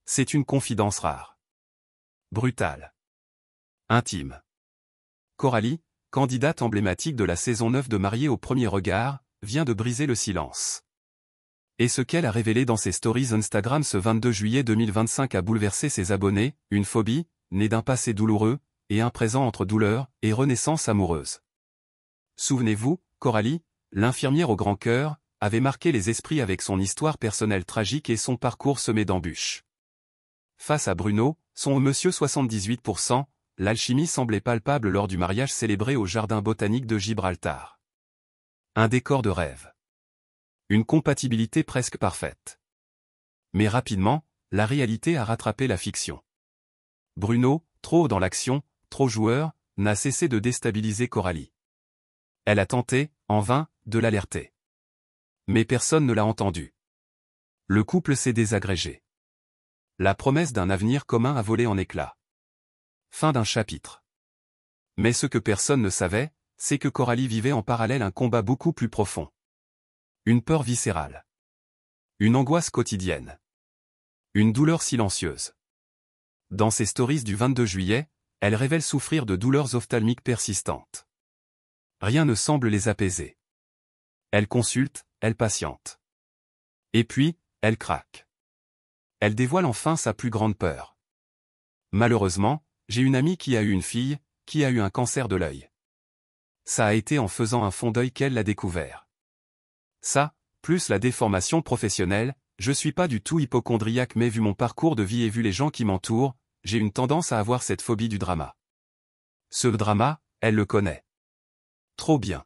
C'est une confidence rare. Brutale. Intime. Coralie, candidate emblématique de la saison 9 de Mariés au premier regard, vient de briser le silence. Et ce qu'elle a révélé dans ses stories Instagram ce 22 juillet 2025 a bouleversé ses abonnés, une phobie, née d'un passé douloureux, et un présent entre douleur et renaissance amoureuse. Souvenez-vous, Coralie, l'infirmière au grand cœur, avait marqué les esprits avec son histoire personnelle tragique et son parcours semé d'embûches. Face à Bruno, son monsieur 78%, l'alchimie semblait palpable lors du mariage célébré au jardin botanique de Gibraltar. Un décor de rêve. Une compatibilité presque parfaite. Mais rapidement, la réalité a rattrapé la fiction. Bruno, trop dans l'action, trop joueur, n'a cessé de déstabiliser Coralie. Elle a tenté, en vain, de l'alerter. Mais personne ne l'a entendu. Le couple s'est désagrégé. La promesse d'un avenir commun a volé en éclats. Fin d'un chapitre. Mais ce que personne ne savait, c'est que Coralie vivait en parallèle un combat beaucoup plus profond. Une peur viscérale. Une angoisse quotidienne. Une douleur silencieuse. Dans ses stories du 22 juillet, elle révèle souffrir de douleurs ophtalmiques persistantes. Rien ne semble les apaiser. Elle consulte, elle patiente. Et puis, elle craque. Elle dévoile enfin sa plus grande peur. Malheureusement, j'ai une amie qui a eu une fille, qui a eu un cancer de l'œil. Ça a été en faisant un fond d'œil qu'elle l'a découvert. Ça, plus la déformation professionnelle, je suis pas du tout hypocondriaque mais vu mon parcours de vie et vu les gens qui m'entourent, j'ai une tendance à avoir cette phobie du drama. Ce drama, elle le connaît. Trop bien.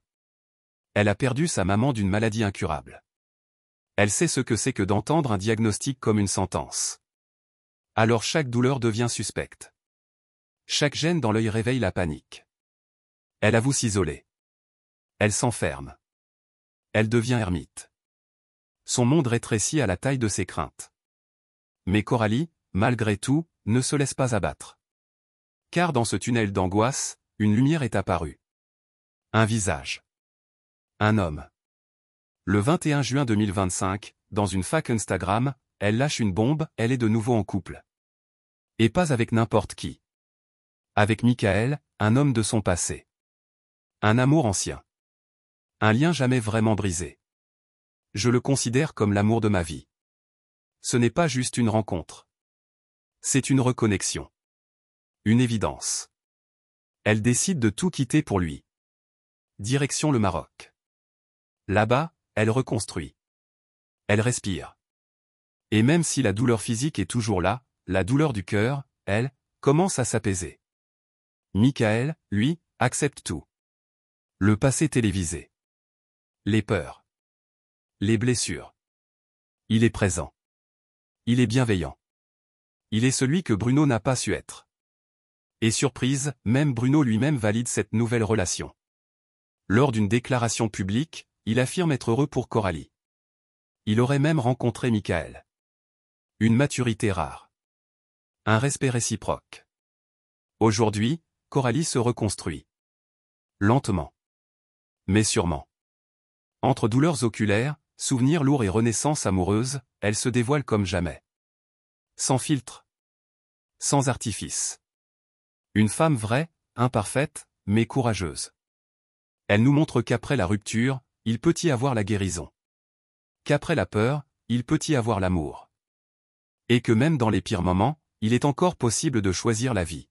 Elle a perdu sa maman d'une maladie incurable. Elle sait ce que c'est que d'entendre un diagnostic comme une sentence. Alors chaque douleur devient suspecte. Chaque gêne dans l'œil réveille la panique. Elle avoue s'isoler. Elle s'enferme. Elle devient ermite. Son monde rétrécit à la taille de ses craintes. Mais Coralie, malgré tout, ne se laisse pas abattre. Car dans ce tunnel d'angoisse, une lumière est apparue. Un visage. Un homme. Le 21 juin 2025, dans une fac Instagram, elle lâche une bombe, elle est de nouveau en couple. Et pas avec n'importe qui. Avec Michael, un homme de son passé. Un amour ancien. Un lien jamais vraiment brisé. Je le considère comme l'amour de ma vie. Ce n'est pas juste une rencontre. C'est une reconnexion. Une évidence. Elle décide de tout quitter pour lui. Direction le Maroc. Là-bas, elle reconstruit. Elle respire. Et même si la douleur physique est toujours là, la douleur du cœur, elle, commence à s'apaiser. Michael, lui, accepte tout. Le passé télévisé. Les peurs. Les blessures. Il est présent. Il est bienveillant. Il est celui que Bruno n'a pas su être. Et surprise, même Bruno lui-même valide cette nouvelle relation. Lors d'une déclaration publique, il affirme être heureux pour Coralie. Il aurait même rencontré Michael. Une maturité rare. Un respect réciproque. Aujourd'hui, Coralie se reconstruit. Lentement. Mais sûrement. Entre douleurs oculaires, souvenirs lourds et renaissance amoureuse, elle se dévoile comme jamais. Sans filtre. Sans artifice. Une femme vraie, imparfaite, mais courageuse. Elle nous montre qu'après la rupture, il peut y avoir la guérison. Qu'après la peur, il peut y avoir l'amour. Et que même dans les pires moments, il est encore possible de choisir la vie.